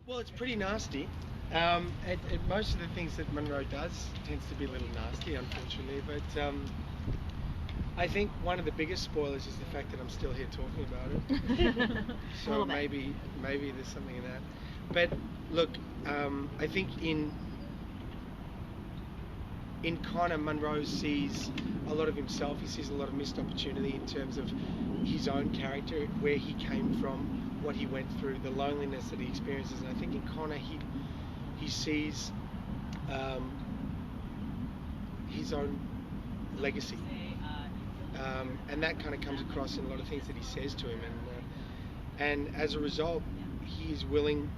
Well, it's pretty nasty. Most of the things that Monroe does tends to be a little nasty, unfortunately. But I think one of the biggest spoilers is the fact that I'm still here talking about it. So maybe there's something in that. But look, I think in Connor, Monroe sees a lot of himself. He sees a lot of missed opportunity in terms of his own character, where he came from, what he went through, the loneliness that he experiences. And I think in Connor, he sees his own legacy, and that kind of comes across in a lot of things that he says to him. And as a result, he is willing,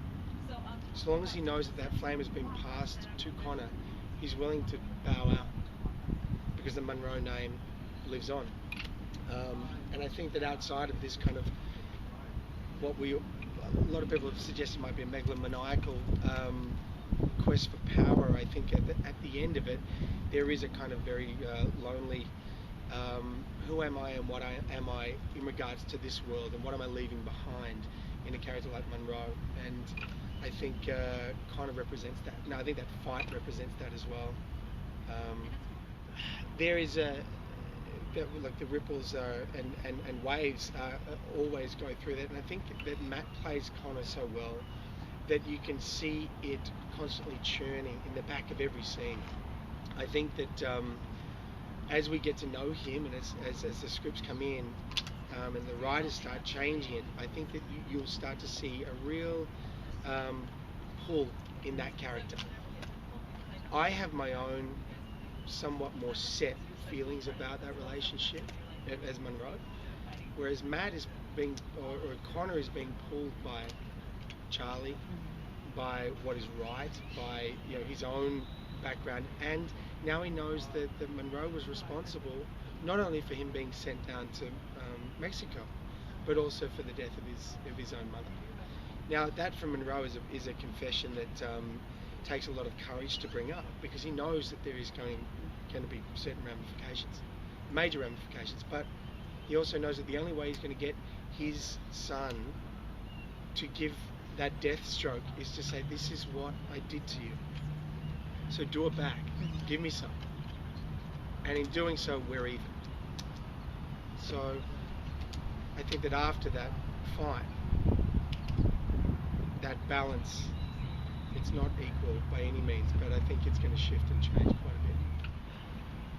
as long as he knows that that flame has been passed to Connor, he's willing to bow out because the Monroe name lives on. And I think that outside of this kind of a lot of people have suggested might be a megalomaniacal quest for power, I think at the end of it, there is a kind of very lonely, who am I and what am I in regards to this world, and what am I leaving behind in a character like Monroe. And I think Connor represents that. No, I think that fight represents that as well. There is like the ripples and waves always go through that, and I think that Matt plays Connor so well that you can see it constantly churning in the back of every scene. I think that as we get to know him, and as the scripts come in and the writers start changing it, I think that you'll start to see a real pull in that character. I have my own somewhat more set feelings about that relationship as Monroe, whereas Matt is or Connor is being pulled by Charlie, by what is right, by his own background, and now he knows that Monroe was responsible not only for him being sent down to Mexico, but also for the death of his own mother. Now that for Monroe is a confession that takes a lot of courage to bring up, because he knows that there is going to be certain ramifications, major ramifications, but he also knows that the only way he's going to get his son to give that death stroke is to say, this is what I did to you, so do it back, give me some. And in doing so, we're even. So I think that after that fight, that balance, it's not equal by any means, but I think it's going to shift and change quite a bit.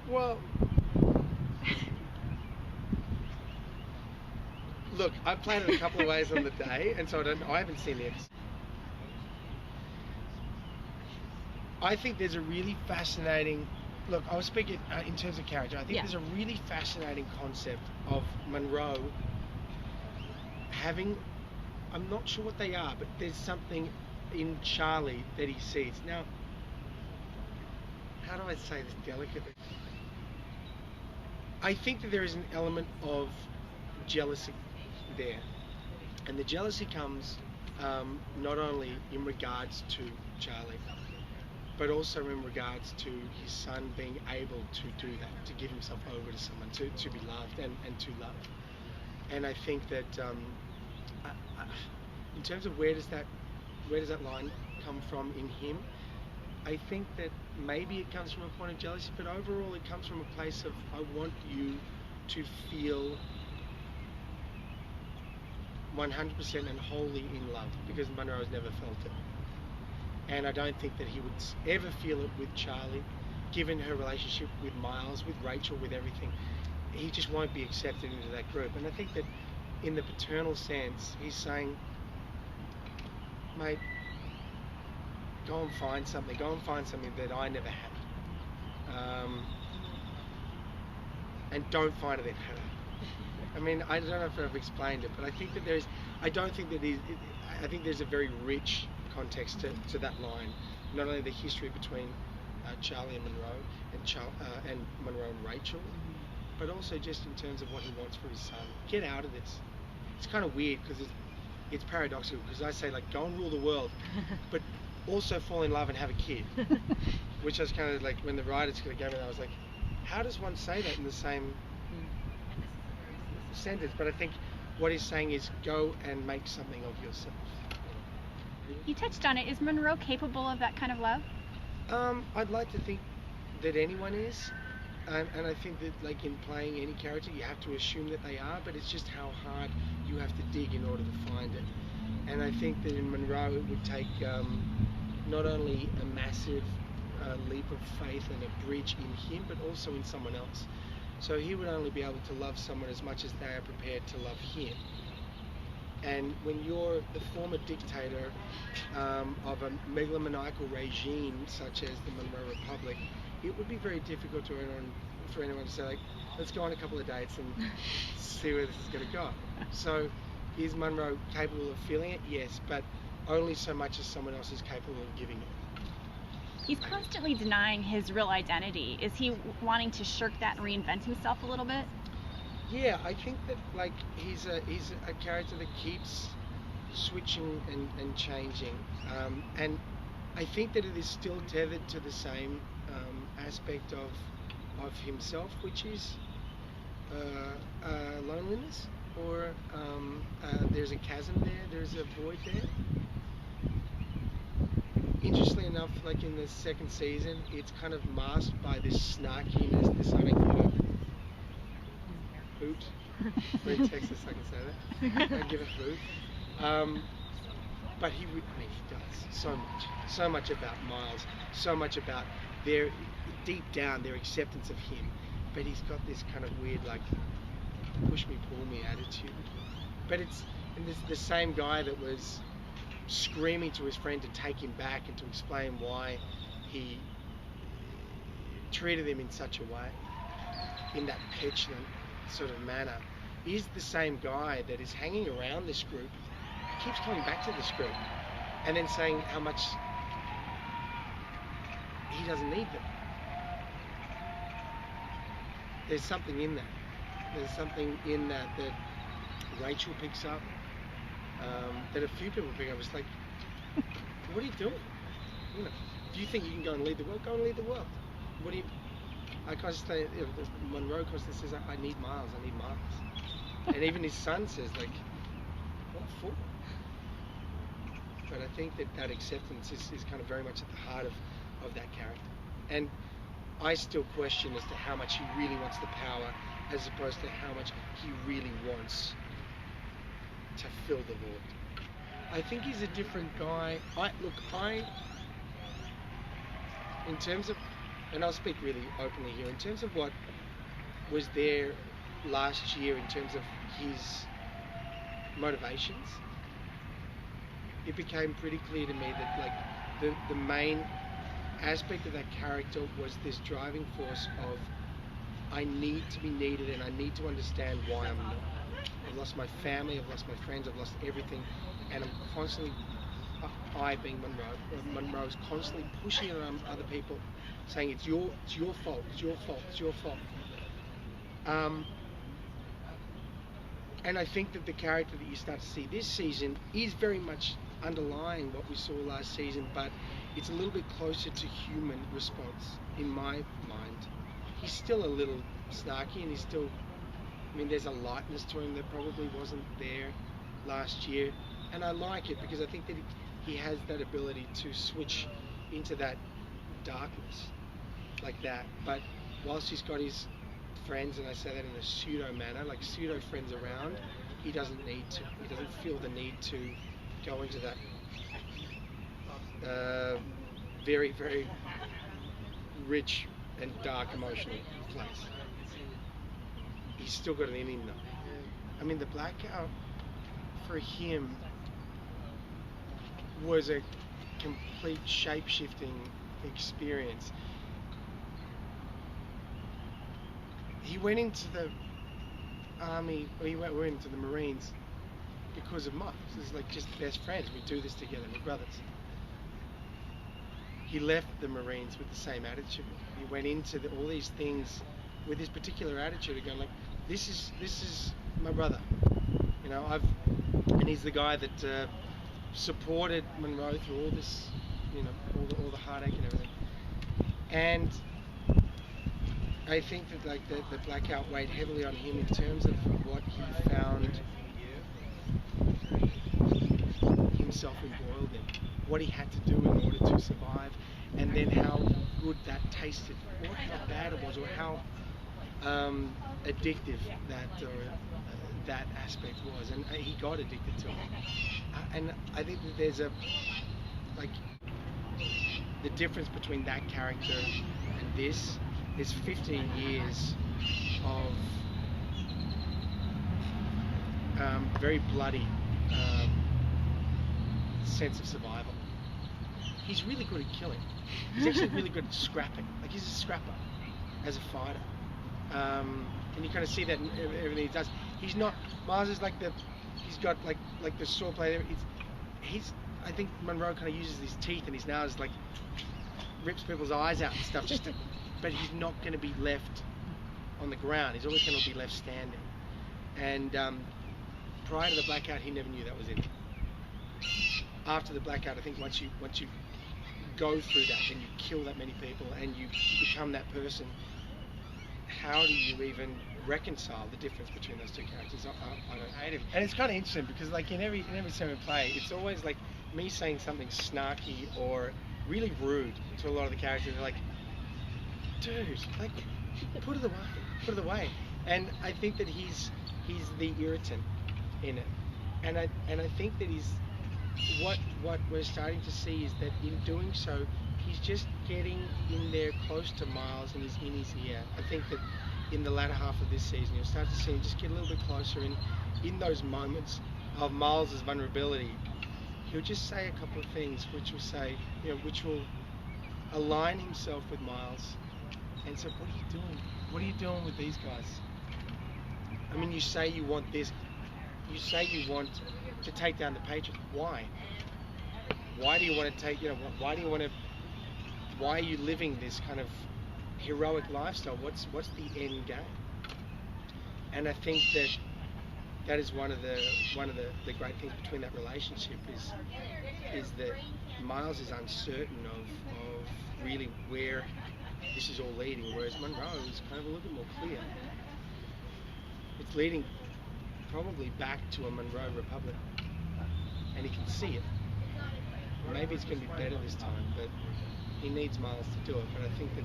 Well, look, I've played it a couple of ways on the day, and so I haven't seen the episode. I think there's a really fascinating, look, I was speaking in terms of character, I think there's a really fascinating concept of Monroe having, I'm not sure what they are, but there's something in Charlie that he sees. Now, how do I say this delicately? I think that there is an element of jealousy there, and the jealousy comes not only in regards to Charlie, but also in regards to his son being able to do that, to give himself over to someone, to be loved and to love. And I think that in terms of where does that line come from in him, I think that maybe it comes from a point of jealousy, but overall it comes from a place of, I want you to feel 100% and wholly in love, because Monroe has never felt it. And I don't think that he would ever feel it with Charlie, given her relationship with Miles, with Rachel, with everything. He just won't be accepted into that group. And I think that in the paternal sense, he's saying, mate, go and find something that I never had. And don't find it in her. I mean, I don't know if I've explained it, but I think that I think there's a very rich context to that line. Not only the history between Charlie and Monroe, and Monroe and Rachel, but also just in terms of what he wants for his son. Get out of this. It's kind of weird because it's paradoxical, because I say, like, go and rule the world, but also fall in love and have a kid. Which I was kind of like, when the writers gave me that, I was like, how does one say that in the same sentence? But I think what he's saying is, go and make something of yourself. You touched on it. Is Monroe capable of that kind of love? I'd like to think that anyone is, and I think that like in playing any character, you have to assume that they are, but it's just how hard you have to dig in order to find it. And I think that in Monroe, it would take not only a massive leap of faith and a bridge in him, but also in someone else. So he would only be able to love someone as much as they are prepared to love him. And when you're the former dictator of a megalomaniacal regime such as the Monroe Republic, it would be very difficult for anyone to say, like, let's go on a couple of dates and see where this is going to go. So is Monroe capable of feeling it? Yes, but only so much as someone else is capable of giving it. He's constantly denying his real identity. Is he wanting to shirk that and reinvent himself a little bit? Yeah, I think that like he's a character that keeps switching and changing, and I think that it is still tethered to the same aspect of himself, which is loneliness, or there's a chasm there, there's a void there. Interestingly enough, like in the second season, it's kind of masked by this snarkiness, this anecdote. Hoot. We're in Texas, I can say that. I give a hoot. But he does so much about Miles, so much about their, deep down, their acceptance of him. But he's got this kind of weird, like, push me, pull me attitude. But it's the same guy that was screaming to his friend to take him back and to explain why he treated him in such a way, in that petulant sort of manner, is the same guy that is hanging around this group, keeps coming back to this group, and then saying how much he doesn't need them. There's something in that. There's something in that Rachel picks up, that a few people pick up. It's like, what are you doing? You know, if you think you can go and lead the world, go and lead the world. What do you? I constantly, Monroe constantly says, I need Miles, and even his son says, like, what for? But I think that acceptance is kind of very much at the heart of that character, and I still question as to how much he really wants the power, as opposed to how much he really wants to fill the void. I think he's a different guy. In terms of, and I'll speak really openly here, in terms of what was there last year in terms of his motivations, it became pretty clear to me that like the main aspect of that character was this driving force of, I need to be needed and I need to understand why I'm not. I've lost my family, I've lost my friends, I've lost everything, and I'm constantly, I being Monroe's constantly pushing around other people, saying it's your fault, it's your fault, it's your fault. And I think that the character that you start to see this season is very much underlying what we saw last season, but it's a little bit closer to human response in my mind. He's still a little snarky, and he's still, I mean, there's a lightness to him that probably wasn't there last year, and I like it because I think that he has that ability to switch into that darkness like that, but whilst he's got his friends, and I say that in a pseudo manner, like pseudo friends around, he doesn't need to. He doesn't feel the need to go into that very, very rich and dark emotional place. He's still got it in him though. I mean, the blackout for him was a complete shape-shifting experience. He went into the army, or he went into the Marines because of Miles. It's like just best friends. We do this together, we're brothers. He left the Marines with the same attitude. He went into all these things with this particular attitude of going like, this is my brother. You know, and he's the guy that supported Monroe through all this, you know, all the heartache and everything. And I think that like the blackout weighed heavily on him in terms of what he found himself embroiled in. what he had to do in order to survive, and then how good that tasted, or how bad it was, or how addictive that aspect was, and he got addicted to it. And I think that there's like the difference between that character and this is 15 years of very bloody sense of survival. He's really good at killing. He's actually really good at scrapping. Like, he's a scrapper as a fighter. And you kind of see that in everything he does. He's not, Miles is like he's got like the sword play there. I think Monroe kind of uses his teeth and his nails, like rips people's eyes out and stuff, but he's not going to be left on the ground. He's always going to be left standing. And prior to the blackout, he never knew that was in him. After the blackout, I think once you go through that, and you kill that many people, and you become that person, how do you even reconcile the difference between those two characters? I don't hate him. And it's kind of interesting because, like, in every time we play, it's always like me saying something snarky or really rude to a lot of the characters. They're like, dude, like, put it away. And I think that he's the irritant in it, and I think that what we're starting to see is that in doing so, he's just getting in there close to Miles and he's in his ear. I think that in the latter half of this season, you'll start to see him just get a little bit closer, and in those moments of Miles's vulnerability, he'll just say a couple of things which will align himself with Miles and say, what are you doing? What are you doing with these guys? I mean, you say you want this. You say you want to take down the Patriots. Why? Why do you want to take? Why do you want to? Why are you living this kind of heroic lifestyle? What's the end game? And I think that is one of the great things between that relationship is that Miles is uncertain of really where this is all leading, whereas Monroe is kind of a little bit more clear. It's leading probably back to a Monroe Republic, and he can see it. Maybe it's going to be better this time, but he needs Miles to do it. But I think that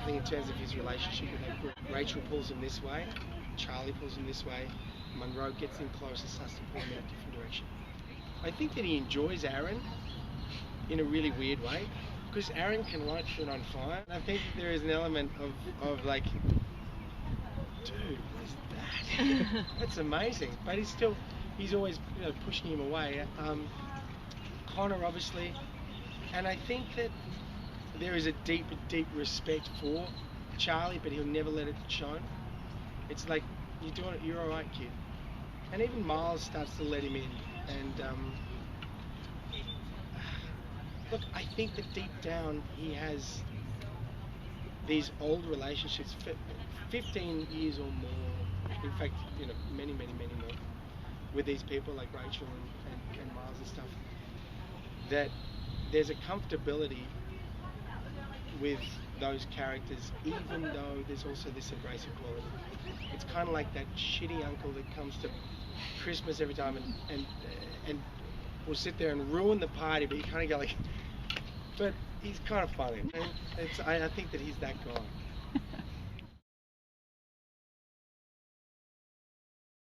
I think in terms of his relationship with that group, Rachel pulls him this way, Charlie pulls him this way, Monroe gets him close and starts to pull him in a different direction. I think that he enjoys Aaron in a really weird way, because Aaron can light shit on fire. And I think that there is an element of like, dude, what is that? That's amazing. But he's always pushing him away. Connor, obviously, and I think that there is a deep respect for Charlie, but he'll never let it show. It's like, you're doing it, you're all right, kid. And even Miles starts to let him in. And look, I think that deep down he has these old relationships, 15 years or more. In fact, many more with these people like Rachel and Miles and stuff. That there's a comfortability with those characters, even though there's also this abrasive quality. It's kind of like that shitty uncle that comes to Christmas every time and will sit there and ruin the party, but you kind of go like, but he's kind of funny. And I think that he's that guy.